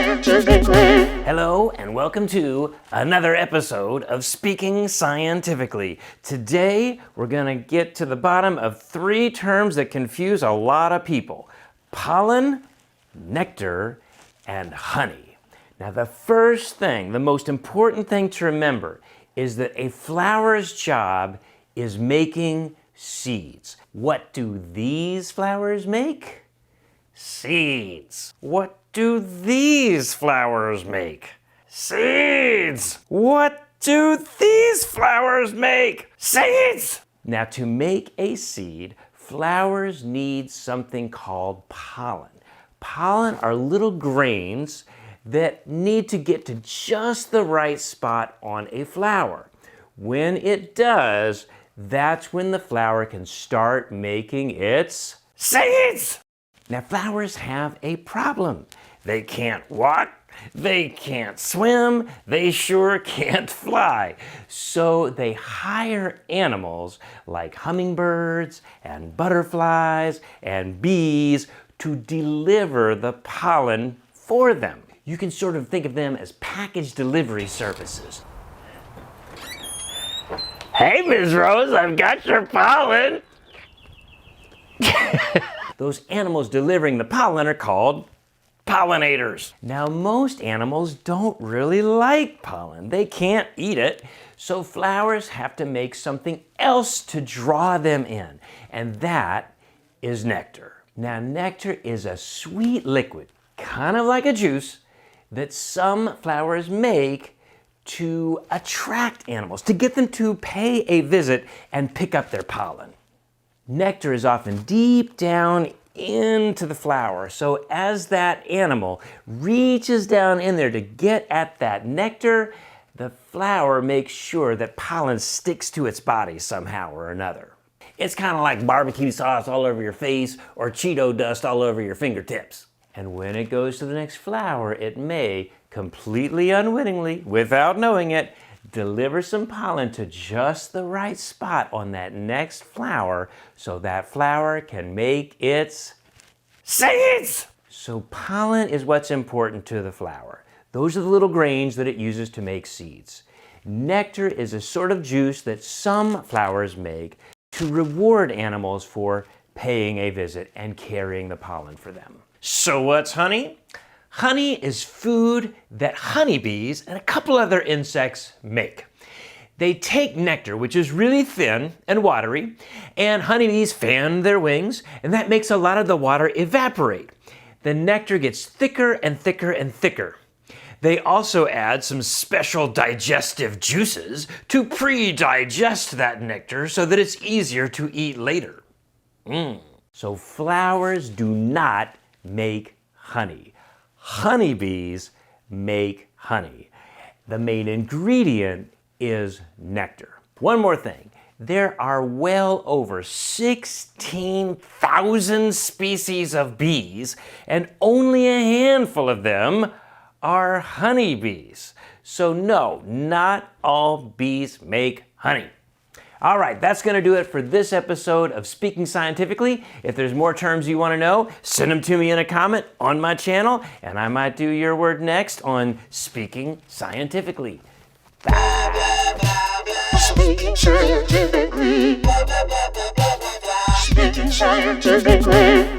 Scientifically. Hello and welcome to another episode of Speaking Scientifically. Today we're going to get to the bottom of three terms that confuse a lot of people: pollen, nectar, and honey. Now the first thing, the most important thing to remember is that a flower's job is making seeds. What do these flowers make? Seeds. What do these flowers make? Seeds. What do these flowers make? Seeds. Now to make a seed, flowers need something called pollen. Pollen are little grains that need to get to just the right spot on a flower. When it does, that's when the flower can start making its seeds. Now flowers have a problem. They can't walk, they can't swim, they sure can't fly. So they hire animals like hummingbirds and butterflies and bees to deliver the pollen for them. You can sort of think of them as package delivery services. Hey, Ms. Rose, I've got your pollen. Those animals delivering the pollen are called pollinators. Now, most animals don't really like pollen. They can't eat it, so flowers have to make something else to draw them in, and that is nectar. Now, nectar is a sweet liquid, kind of like a juice, that some flowers make to attract animals, to get them to pay a visit and pick up their pollen. Nectar is often deep down into the flower, so as that animal reaches down in there to get at that nectar, the flower makes sure that pollen sticks to its body somehow or another. It's kind of like barbecue sauce all over your face or Cheeto dust all over your fingertips. And when it goes to the next flower, it may, completely unwittingly, without knowing it, deliver some pollen to just the right spot on that next flower so that flower can make its seeds. So pollen is what's important to the flower. Those are the little grains that it uses to make seeds. Nectar is a sort of juice that some flowers make to reward animals for paying a visit and carrying the pollen for them. So what's honey? Honey is food that honeybees and a couple other insects make. They take nectar, which is really thin and watery, and honeybees fan their wings, and that makes a lot of the water evaporate. The nectar gets thicker and thicker and thicker. They also add some special digestive juices to pre-digest that nectar so that it's easier to eat later. So flowers do not make honey. Honeybees make honey. The main ingredient is nectar. One more thing, there are well over 16,000 species of bees, and only a handful of them are honeybees. So no, not all bees make honey. All right, that's going to do it for this episode of Speaking Scientifically. If there's more terms you want to know, send them to me in a comment on my channel, and I might do your word next on Speaking Scientifically. Speaking scientifically. Speaking scientifically.